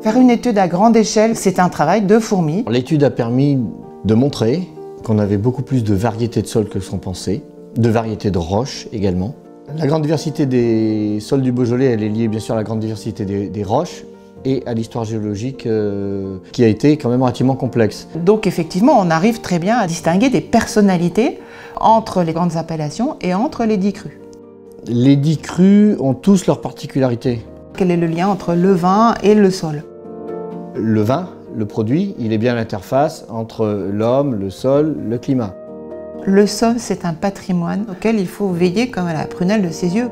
Faire une étude à grande échelle, c'est un travail de fourmi. L'étude a permis de montrer qu'on avait beaucoup plus de variétés de sols que ce qu'on pensait, de variétés de roches également. La grande diversité des sols du Beaujolais, elle est liée bien sûr à la grande diversité des roches et à l'histoire géologique qui a été quand même relativement complexe. Donc effectivement, on arrive très bien à distinguer des personnalités entre les grandes appellations et entre les 10 crus. Les 10 crus ont tous leurs particularités. Quel est le lien entre le vin et le sol? Le vin, le produit, il est bien l'interface entre l'homme, le sol, le climat. Le sol, c'est un patrimoine auquel il faut veiller comme à la prunelle de ses yeux.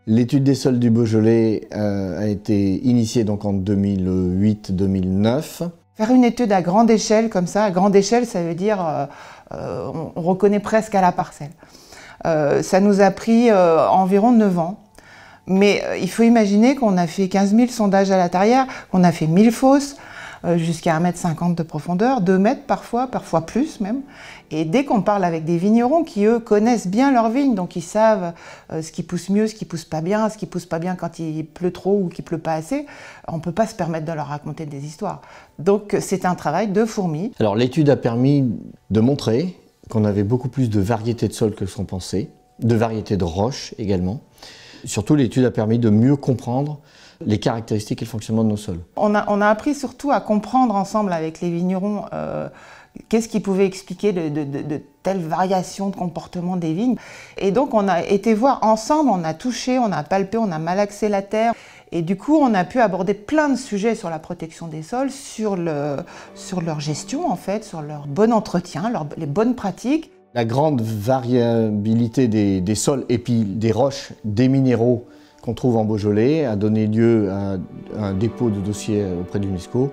L'étude des sols du Beaujolais a été initiée donc en 2008-2009. Faire une étude à grande échelle comme ça, à grande échelle, ça veut dire on reconnaît presque à la parcelle. Ça nous a pris environ 9 ans. Mais il faut imaginer qu'on a fait 15 000 sondages à la tarière, qu'on a fait 1000 fosses, jusqu'à 1,50 m de profondeur, 2 mètres parfois plus même. Et dès qu'on parle avec des vignerons qui, eux, connaissent bien leurs vignes, donc ils savent ce qui pousse mieux, ce qui pousse pas bien quand il pleut trop ou qu'il pleut pas assez, on ne peut pas se permettre de leur raconter des histoires. Donc c'est un travail de fourmi. Alors l'étude a permis de montrer qu'on avait beaucoup plus de variétés de sols que ce qu'on pensait, de variétés de roches également. Surtout, l'étude a permis de mieux comprendre les caractéristiques et le fonctionnement de nos sols. On a appris surtout à comprendre ensemble avec les vignerons qu'est-ce qui pouvait expliquer de telles variations de comportement des vignes. Et donc on a été voir ensemble, on a touché, on a palpé, on a malaxé la terre. Et du coup, on a pu aborder plein de sujets sur la protection des sols, sur leur gestion en fait, sur leur bon entretien, les bonnes pratiques. La grande variabilité des sols et puis des roches, des minéraux qu'on trouve en Beaujolais a donné lieu à un dépôt de dossier auprès de l'UNESCO.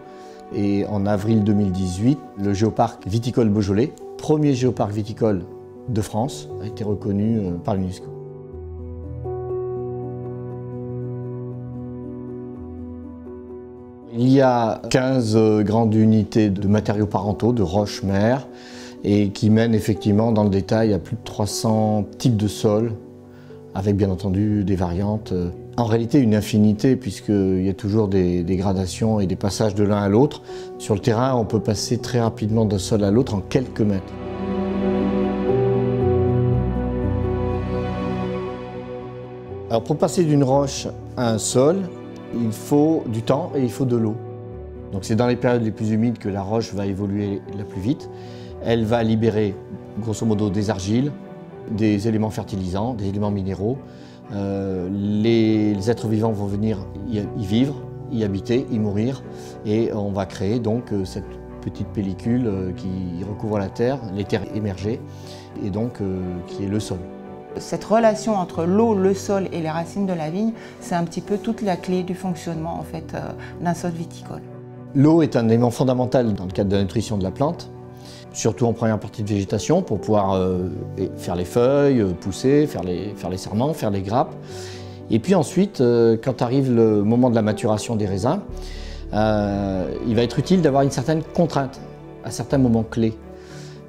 Et en avril 2018, le géoparc viticole Beaujolais, premier géoparc viticole de France, a été reconnu par l'UNESCO. Il y a 15 grandes unités de matériaux parentaux, de roches-mères, et qui mènent effectivement dans le détail à plus de 300 types de sols, avec bien entendu des variantes. En réalité, une infinité, puisqu'il y a toujours des gradations et des passages de l'un à l'autre. Sur le terrain, on peut passer très rapidement d'un sol à l'autre en quelques mètres. Alors pour passer d'une roche à un sol, il faut du temps et il faut de l'eau. Donc c'est dans les périodes les plus humides que la roche va évoluer la plus vite. Elle va libérer grosso modo des argiles, des éléments fertilisants, des éléments minéraux. Les êtres vivants vont venir y vivre, y habiter, y mourir, et on va créer donc cette petite pellicule qui recouvre la terre, les terres émergées, et donc qui est le sol. Cette relation entre l'eau, le sol et les racines de la vigne, c'est un petit peu toute la clé du fonctionnement en fait, d'un sol viticole. L'eau est un élément fondamental dans le cadre de la nutrition de la plante, surtout en première partie de végétation, pour pouvoir faire les feuilles, pousser, faire les sarments, faire les grappes. Et puis ensuite, quand arrive le moment de la maturation des raisins, il va être utile d'avoir une certaine contrainte à certains moments clés.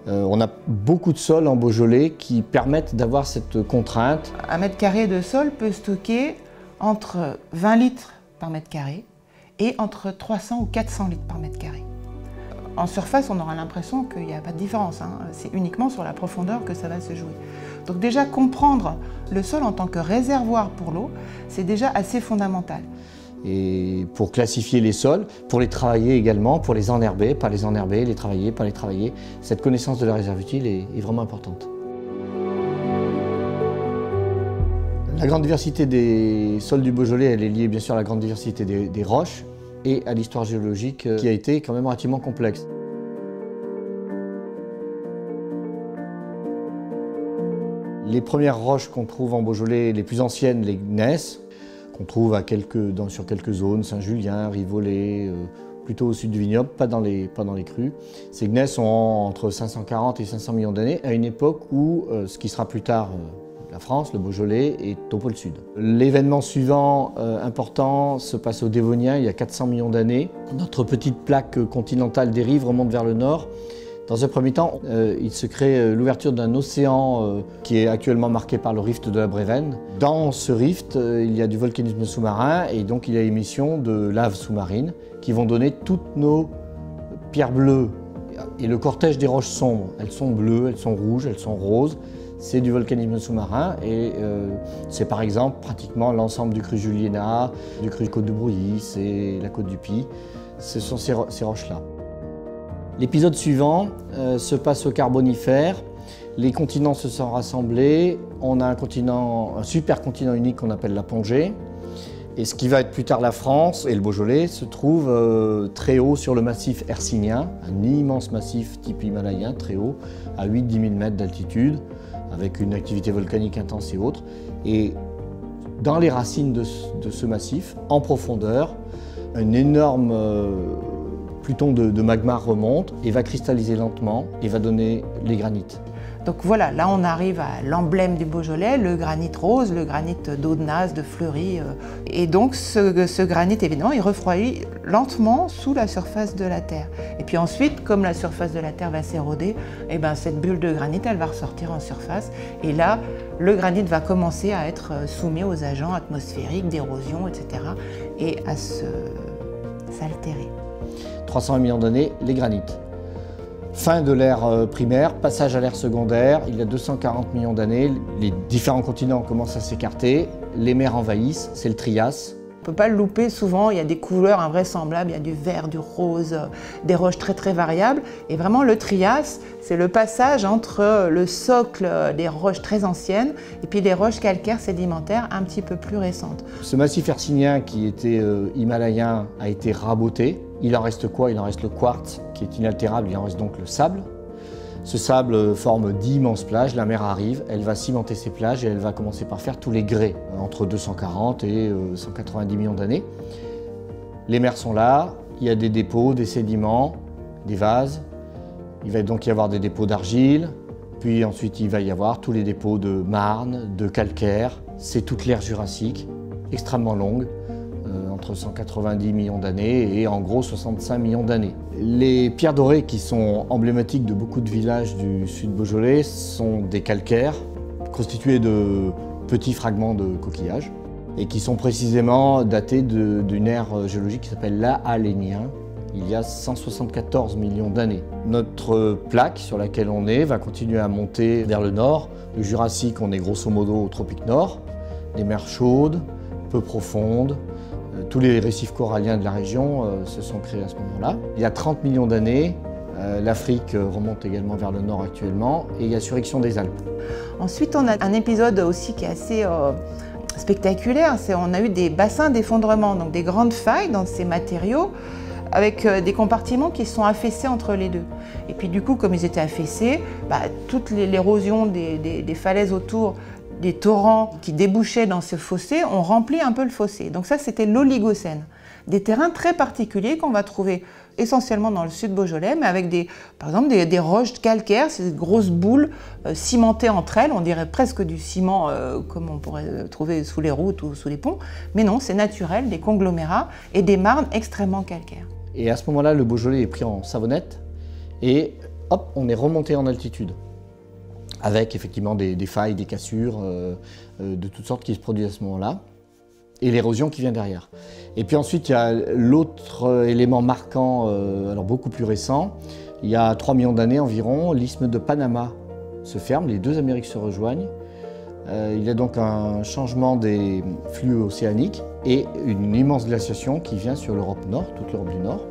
On a beaucoup de sols en Beaujolais qui permettent d'avoir cette contrainte. Un mètre carré de sol peut stocker entre 20 litres par mètre carré et entre 300 ou 400 litres par mètre carré. En surface, on aura l'impression qu'il n'y a pas de différence, hein. C'est uniquement sur la profondeur que ça va se jouer. Donc déjà, comprendre le sol en tant que réservoir pour l'eau, c'est déjà assez fondamental. Et pour classifier les sols, pour les travailler également, pour les enherber, pas les enherber, les travailler, pas les travailler, cette connaissance de la réserve utile est vraiment importante. La grande diversité des sols du Beaujolais, elle est liée bien sûr à la grande diversité des roches et à l'histoire géologique qui a été quand même relativement complexe. Les premières roches qu'on trouve en Beaujolais, les plus anciennes, les gneiss, qu'on trouve sur quelques zones, Saint-Julien, Rivolé, plutôt au sud du vignoble, pas dans les crus. Ces gneiss ont entre 540 et 500 millions d'années, à une époque où, ce qui sera plus tard la France, le Beaujolais, est au pôle sud. L'événement suivant important se passe au Dévonien, il y a 400 millions d'années. Notre petite plaque continentale dérive, remonte vers le nord. Dans un premier temps, il se crée l'ouverture d'un océan qui est actuellement marqué par le rift de la Brévenne. Dans ce rift, il y a du volcanisme sous-marin et donc il y a émission de laves sous-marines qui vont donner toutes nos pierres bleues. Et le cortège des roches sombres, elles sont bleues, elles sont rouges, elles sont roses. C'est du volcanisme sous-marin et c'est par exemple pratiquement l'ensemble du cru Juliena, du cru Côte de Brouilly, c'est la Côte du Py. Ce sont ces roches-là. L'épisode suivant se passe au Carbonifère. Les continents se sont rassemblés. On a un supercontinent unique qu'on appelle la Pongée. Et ce qui va être plus tard la France et le Beaujolais se trouve très haut sur le massif hercynien, un immense massif type himalayen, très haut, à 8-10 000 mètres d'altitude, avec une activité volcanique intense et autres. Et dans les racines de ce massif, en profondeur, un énorme pluton de magma remonte et va cristalliser lentement et va donner les granites. Donc voilà, là on arrive à l'emblème du Beaujolais, le granit rose, le granit d'Audenas, de Fleury. Et donc ce granit, évidemment, il refroidit lentement sous la surface de la Terre. Et puis ensuite, comme la surface de la Terre va s'éroder, eh ben, cette bulle de granit, elle va ressortir en surface. Et là, le granit va commencer à être soumis aux agents atmosphériques, d'érosion, etc. et à s'altérer. 300 millions d'années, les granites. Fin de l'ère primaire, passage à l'ère secondaire, il y a 240 millions d'années, les différents continents commencent à s'écarter, les mers envahissent, c'est le Trias. On ne peut pas le louper, souvent il y a des couleurs invraisemblables, il y a du vert, du rose, des roches très très variables. Et vraiment le Trias, c'est le passage entre le socle des roches très anciennes et puis les roches calcaires sédimentaires un petit peu plus récentes. Ce massif hercynien qui était himalayen a été raboté. Il en reste quoi? Il en reste le quartz qui est inaltérable, il en reste donc le sable. Ce sable forme d'immenses plages, la mer arrive, elle va cimenter ces plages et elle va commencer par faire tous les grès, entre 240 et 190 millions d'années. Les mers sont là, il y a des dépôts, des sédiments, des vases. Il va donc y avoir des dépôts d'argile, puis ensuite il va y avoir tous les dépôts de marne, de calcaire. C'est toute l'ère jurassique, extrêmement longue, entre 190 millions d'années et en gros 65 millions d'années. Les pierres dorées qui sont emblématiques de beaucoup de villages du sud Beaujolais sont des calcaires constitués de petits fragments de coquillages et qui sont précisément datés d'une ère géologique qui s'appelle l'Ahalénien, il y a 174 millions d'années. Notre plaque sur laquelle on est va continuer à monter vers le nord. Le Jurassique, on est grosso modo au tropique nord, des mers chaudes, peu profondes. Tous les récifs coralliens de la région se sont créés à ce moment-là. Il y a 30 millions d'années, l'Afrique remonte également vers le nord actuellement et il y a surrection des Alpes. Ensuite, on a un épisode aussi qui est assez spectaculaire. On a eu des bassins d'effondrement, donc des grandes failles dans ces matériaux avec des compartiments qui sont affaissés entre les deux. Et puis du coup, comme ils étaient affaissés, toute l'érosion des falaises autour, des torrents qui débouchaient dans ce fossé ont rempli un peu le fossé. Donc ça, c'était l'Oligocène. Des terrains très particuliers qu'on va trouver essentiellement dans le sud Beaujolais, mais avec par exemple des roches calcaires, ces grosses boules cimentées entre elles, on dirait presque du ciment comme on pourrait trouver sous les routes ou sous les ponts. Mais non, c'est naturel, des conglomérats et des marnes extrêmement calcaires. Et à ce moment-là, le Beaujolais est pris en savonnette et hop, on est remonté en altitude. Avec effectivement des failles, des cassures de toutes sortes qui se produisent à ce moment-là, et l'érosion qui vient derrière. Et puis ensuite, il y a l'autre élément marquant, alors beaucoup plus récent. Il y a 3 millions d'années environ, l'isthme de Panama se ferme, les deux Amériques se rejoignent. Il y a donc un changement des flux océaniques et une immense glaciation qui vient sur l'Europe Nord, toute l'Europe du Nord.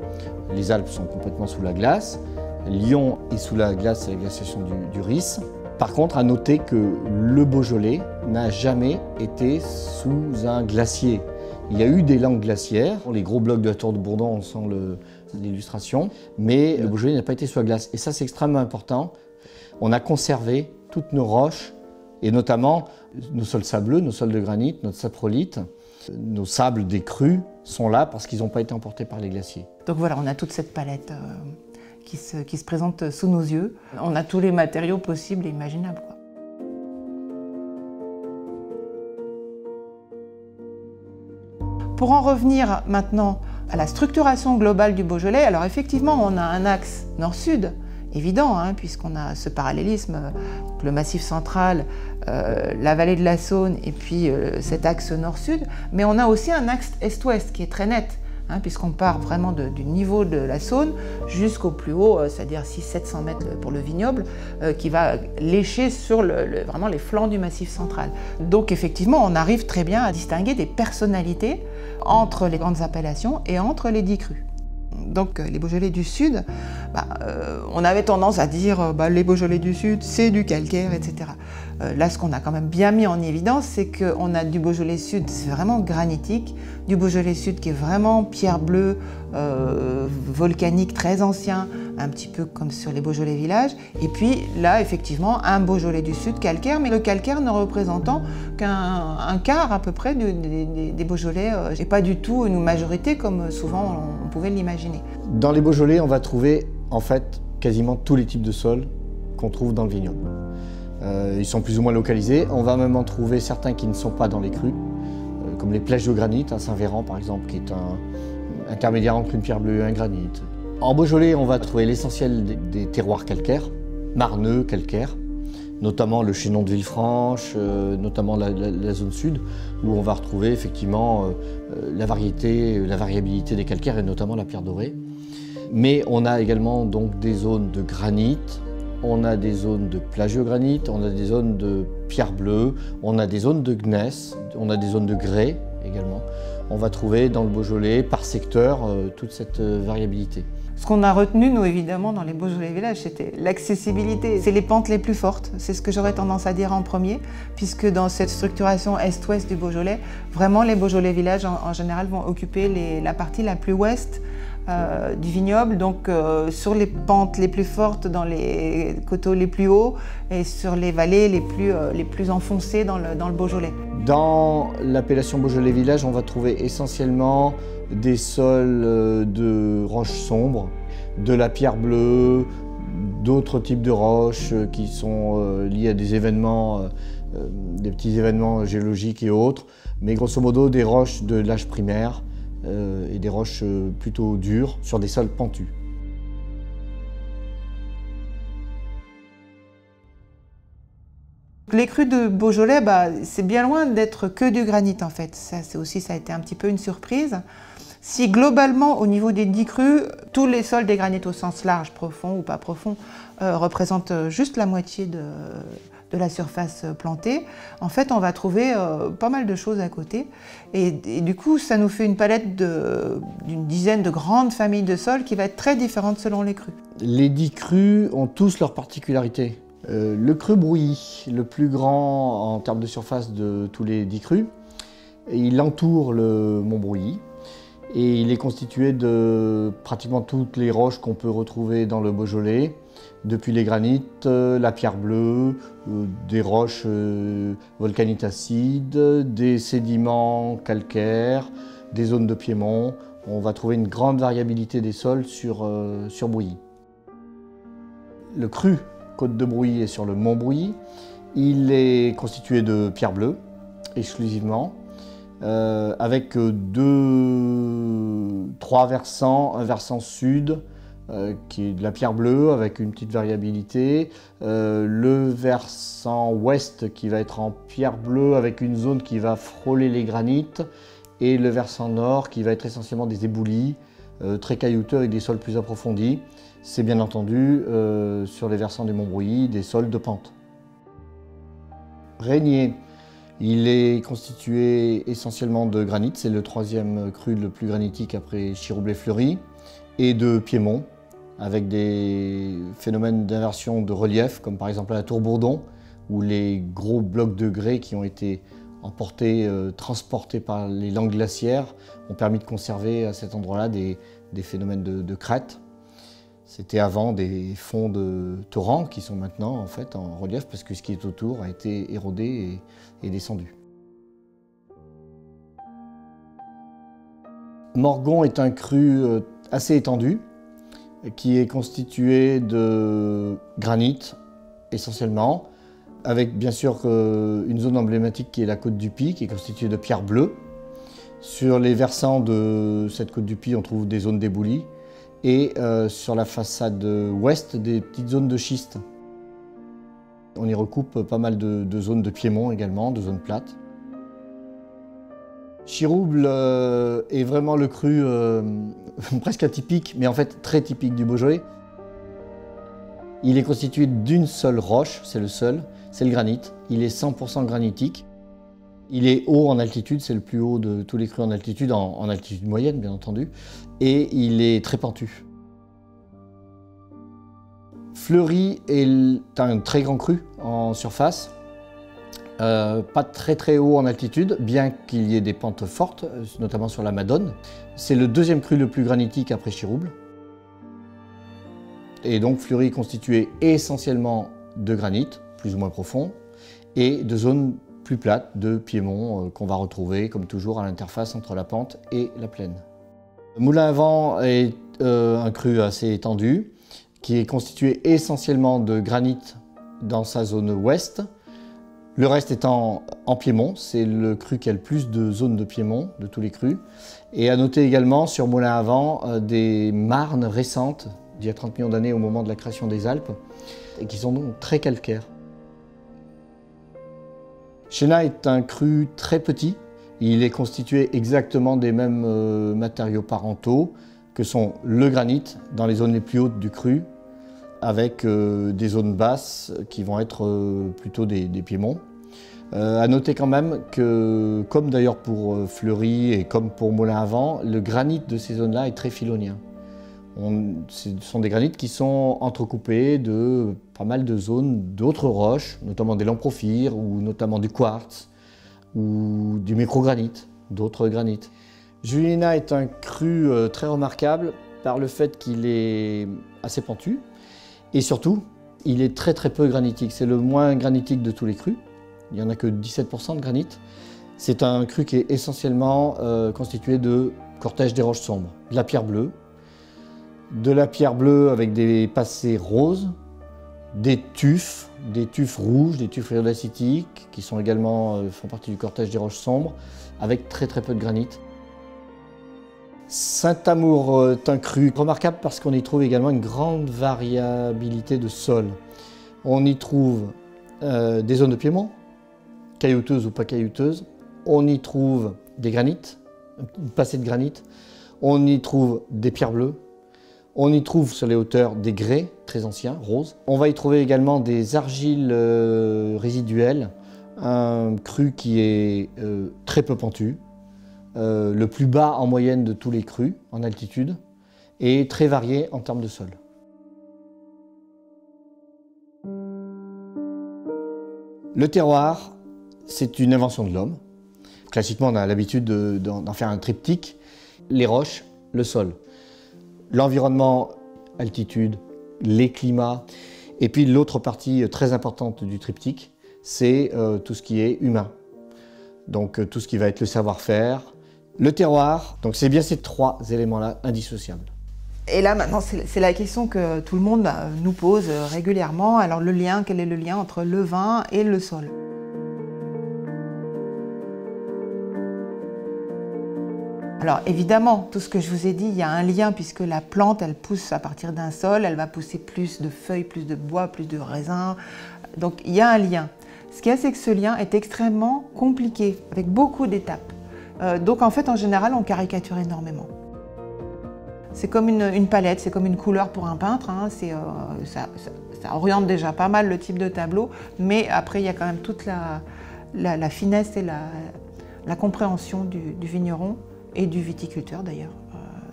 Les Alpes sont complètement sous la glace, Lyon est sous la glace, c'est la glaciation du Rhys. Par contre, à noter que le Beaujolais n'a jamais été sous un glacier. Il y a eu des langues glaciaires, les gros blocs de la Tour de Bourdon, on sent l'illustration, mais le Beaujolais n'a pas été sous la glace. Et ça, c'est extrêmement important. On a conservé toutes nos roches, et notamment nos sols sableux, nos sols de granit, notre saprolite. Nos sables des crues sont là parce qu'ils n'ont pas été emportés par les glaciers. Donc voilà, on a toute cette palette qui se présente sous nos yeux. On a tous les matériaux possibles et imaginables, quoi. Pour en revenir maintenant à la structuration globale du Beaujolais, alors effectivement on a un axe nord-sud, évident, hein, puisqu'on a ce parallélisme, le Massif central, la vallée de la Saône et puis cet axe nord-sud, mais on a aussi un axe est-ouest qui est très net, hein, puisqu'on part vraiment du niveau de la Saône jusqu'au plus haut, c'est-à-dire 600-700 mètres pour le vignoble, qui va lécher sur vraiment les flancs du Massif central. Donc effectivement, on arrive très bien à distinguer des personnalités entre les grandes appellations et entre les 10 crus. Donc les Beaujolais du Sud, on avait tendance à dire les Beaujolais du Sud, c'est du calcaire, etc. Là, ce qu'on a quand même bien mis en évidence, c'est qu'on a du Beaujolais Sud, c'est vraiment granitique, du Beaujolais Sud qui est vraiment pierre bleue, volcanique, très ancien, un petit peu comme sur les Beaujolais villages. Et puis là, effectivement, un Beaujolais du Sud calcaire, mais le calcaire ne représentant qu'un quart à peu près des Beaujolais, et pas du tout une majorité comme souvent on pouvait l'imaginer. Dans les Beaujolais, on va trouver en fait quasiment tous les types de sols qu'on trouve dans le vignoble. Ils sont plus ou moins localisés. On va même en trouver certains qui ne sont pas dans les crus, comme les plèches de granit, à Saint-Véran par exemple, qui est un intermédiaire entre une pierre bleue et un granit. En Beaujolais, on va trouver l'essentiel des terroirs calcaires, marneux, calcaires, notamment le chaînon de Villefranche, notamment la zone sud, où on va retrouver effectivement la variabilité des calcaires et notamment la pierre dorée. Mais on a également donc des zones de granit, on a des zones de plagiogranit, on a des zones de pierre bleue, on a des zones de gneiss, on a des zones de grès également. On va trouver dans le Beaujolais, par secteur, toute cette variabilité. Ce qu'on a retenu, nous, évidemment, dans les Beaujolais villages, c'était l'accessibilité. C'est les pentes les plus fortes, c'est ce que j'aurais tendance à dire en premier, puisque dans cette structuration est-ouest du Beaujolais, vraiment les Beaujolais villages, en général, vont occuper la partie la plus ouest du vignoble, donc sur les pentes les plus fortes, dans les coteaux les plus hauts et sur les vallées les plus enfoncées dans le Beaujolais. Dans l'appellation Beaujolais village, on va trouver essentiellement des sols de roches sombres, de la pierre bleue, d'autres types de roches qui sont liés à des événements, des petits événements géologiques et autres, mais grosso modo des roches de l'âge primaire et des roches plutôt dures sur des sols pentus. Les crus de Beaujolais, c'est bien loin d'être que du granit en fait. Ça a été un petit peu une surprise. Si globalement, au niveau des 10 crus, tous les sols des granites au sens large, profond ou pas profond, représentent juste la moitié de la surface plantée, en fait, on va trouver pas mal de choses à côté. Et du coup, ça nous fait une palette d'une dizaine de grandes familles de sols qui va être très différente selon les crus. Les 10 crus ont tous leurs particularités. Le cru Brouilly, le plus grand en termes de surface de tous les 10 crus, il entoure le mont Brouilly et il est constitué de pratiquement toutes les roches qu'on peut retrouver dans le Beaujolais, depuis les granites, la pierre bleue, des roches volcaniques acides, des sédiments calcaires, des zones de piémont. On va trouver une grande variabilité des sols sur Brouilly. Le cru Côte de Brouilly est sur le mont Brouilly. Il est constitué de pierre bleue, exclusivement, avec trois versants, un versant sud qui est de la pierre bleue avec une petite variabilité, le versant ouest qui va être en pierre bleue avec une zone qui va frôler les granites et le versant nord qui va être essentiellement des éboulis, très caillouteux avec des sols plus approfondis. C'est bien entendu sur les versants du mont Brouilly des sols de pente. Régnier, il est constitué essentiellement de granit, c'est le troisième cru le plus granitique après Chiroublé-Fleury, et de piémont, avec des phénomènes d'inversion de relief, comme par exemple à la Tour Bourdon, où les gros blocs de grès qui ont été emportés, transportés par les langues glaciaires, ont permis de conserver à cet endroit-là des phénomènes de crête. C'était avant des fonds de torrents qui sont maintenant en fait en relief parce que ce qui est autour a été érodé et descendu. Morgon est un cru assez étendu qui est constitué de granit essentiellement, avec bien sûr une zone emblématique qui est la côte du Pi qui est constituée de pierre bleue, Sur les versants de cette côte du Puy, on trouve des zones d'éboulis et sur la façade ouest, des petites zones de schiste. On y recoupe pas mal de zones de piémont également, de zones plates. Chirouble est vraiment le cru presque atypique, mais en fait très typique du Beaujolais. Il est constitué d'une seule roche, c'est le seul, c'est le granit. Il est 100% granitique. Il est haut en altitude, c'est le plus haut de tous les crus en altitude, en altitude moyenne bien entendu, et il est très pentu. Fleury est un très grand cru en surface, pas très haut en altitude, bien qu'il y ait des pentes fortes, notamment sur la Madone. C'est le deuxième cru le plus granitique après Chirouble. Et donc Fleury est constitué essentiellement de granit, plus ou moins profond, et de zones plus plates de piémont qu'on va retrouver comme toujours à l'interface entre la pente et la plaine. Le Moulin à Vent est un cru assez étendu qui est constitué essentiellement de granit dans sa zone ouest. Le reste étant en piémont, c'est le cru qui a le plus de zones de piémont de tous les crus. Et à noter également sur Moulin à Vent des marnes récentes d'il y a 30 millions d'années au moment de la création des Alpes et qui sont donc très calcaires. Chénat est un cru très petit. Il est constitué exactement des mêmes matériaux parentaux que sont le granit dans les zones les plus hautes du cru, avec des zones basses qui vont être plutôt des piémonts. À noter quand même que, comme d'ailleurs pour Fleury et comme pour Moulin à Vent, le granit de ces zones-là est très filonien. Ce sont des granites qui sont entrecoupés de pas mal de zones d'autres roches, notamment des lamprophyres ou notamment du quartz ou du microgranite, d'autres granites. Juliena est un cru très remarquable par le fait qu'il est assez pentu et surtout il est très peu granitique. C'est le moins granitique de tous les crus. Il n'y en a que 17% de granit. C'est un cru qui est essentiellement constitué de cortège des roches sombres, de la pierre bleue, avec des passés roses, des tufs rouges, des tufs iridacitiques qui sont également, font partie du cortège des roches sombres, avec très peu de granit. Saint-Amour est un cru remarquable parce qu'on y trouve également une grande variabilité de sol. On y trouve des zones de piémont, caillouteuses ou pas caillouteuses. On y trouve des granites, une passée de granit. On y trouve des pierres bleues. On y trouve sur les hauteurs des grès très anciens, roses. On va y trouver également des argiles résiduelles, un cru qui est très peu pentu, le plus bas en moyenne de tous les crus en altitude et très varié en termes de sol. Le terroir, c'est une invention de l'homme. Classiquement, on a l'habitude d'en faire un triptyque, les roches, le sol. L'environnement, altitude, les climats, et puis l'autre partie très importante du triptyque, c'est tout ce qui est humain. Donc tout ce qui va être le savoir-faire, le terroir, donc c'est bien ces trois éléments-là indissociables. Et là maintenant, c'est la question que tout le monde nous pose régulièrement. Alors le lien, quel est le lien entre le vin et le sol ? Alors évidemment, tout ce que je vous ai dit, il y a un lien puisque la plante, elle pousse à partir d'un sol, elle va pousser plus de feuilles, plus de bois, plus de raisins. Donc il y a un lien. Ce qu'il y a, c'est que ce lien est extrêmement compliqué, avec beaucoup d'étapes. Donc en fait, en général, on caricature énormément. C'est comme une palette, c'est comme une couleur pour un peintre. Hein. Ça oriente déjà pas mal le type de tableau, mais après, il y a quand même toute la finesse et la compréhension du vigneron. Et du viticulteur d'ailleurs,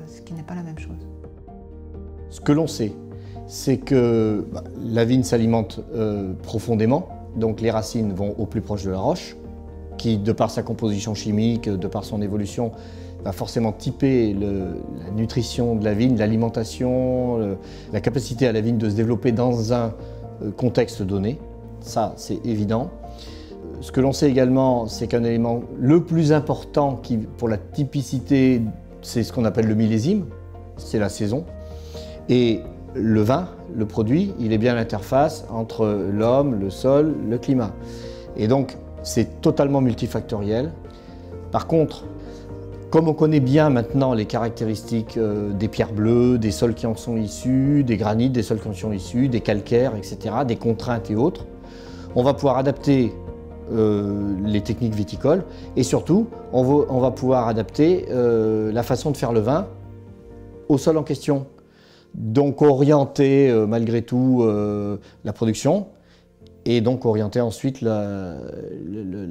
ce qui n'est pas la même chose. Ce que l'on sait, c'est que la vigne s'alimente profondément, donc les racines vont au plus proche de la roche, qui de par sa composition chimique, de par son évolution, va forcément typer la nutrition de la vigne, l'alimentation, la capacité à la vigne de se développer dans un contexte donné. Ça, c'est évident. Ce que l'on sait également, c'est qu'un élément le plus important pour la typicité, c'est ce qu'on appelle le millésime, c'est la saison. Et le vin, le produit, il est bien l'interface entre l'homme, le sol, le climat. Et donc, c'est totalement multifactoriel. Par contre, Comme on connaît bien maintenant les caractéristiques des pierres bleues, des sols qui en sont issus, des granites, des sols qui en sont issus, des calcaires, etc., des contraintes et autres, on va pouvoir adapter les techniques viticoles et surtout, on va pouvoir adapter la façon de faire le vin au sol en question. Donc orienter malgré tout la production et donc orienter ensuite la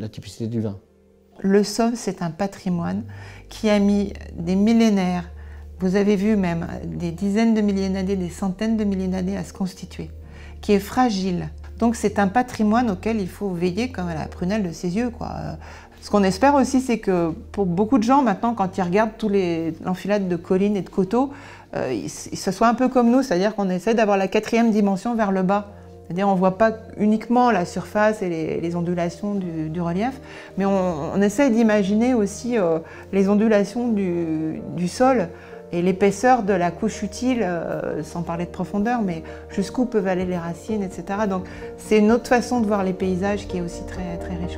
typicité du vin. Le Somme, c'est un patrimoine qui a mis des millénaires, vous avez vu même des dizaines de milliers d'années, des centaines de milliers d'années à se constituer, qui est fragile. Donc c'est un patrimoine auquel il faut veiller comme à la prunelle de ses yeux, quoi. Ce qu'on espère aussi, c'est que pour beaucoup de gens maintenant, quand ils regardent tous l'enfilade de collines et de coteaux, ce soit un peu comme nous, c'est-à-dire qu'on essaie d'avoir la 4e dimension vers le bas. C'est-à-dire on ne voit pas uniquement la surface et les ondulations du relief, mais on essaie d'imaginer aussi les ondulations du sol et l'épaisseur de la couche utile, sans parler de profondeur, mais jusqu'où peuvent aller les racines, etc. Donc c'est une autre façon de voir les paysages qui est aussi très, très riche.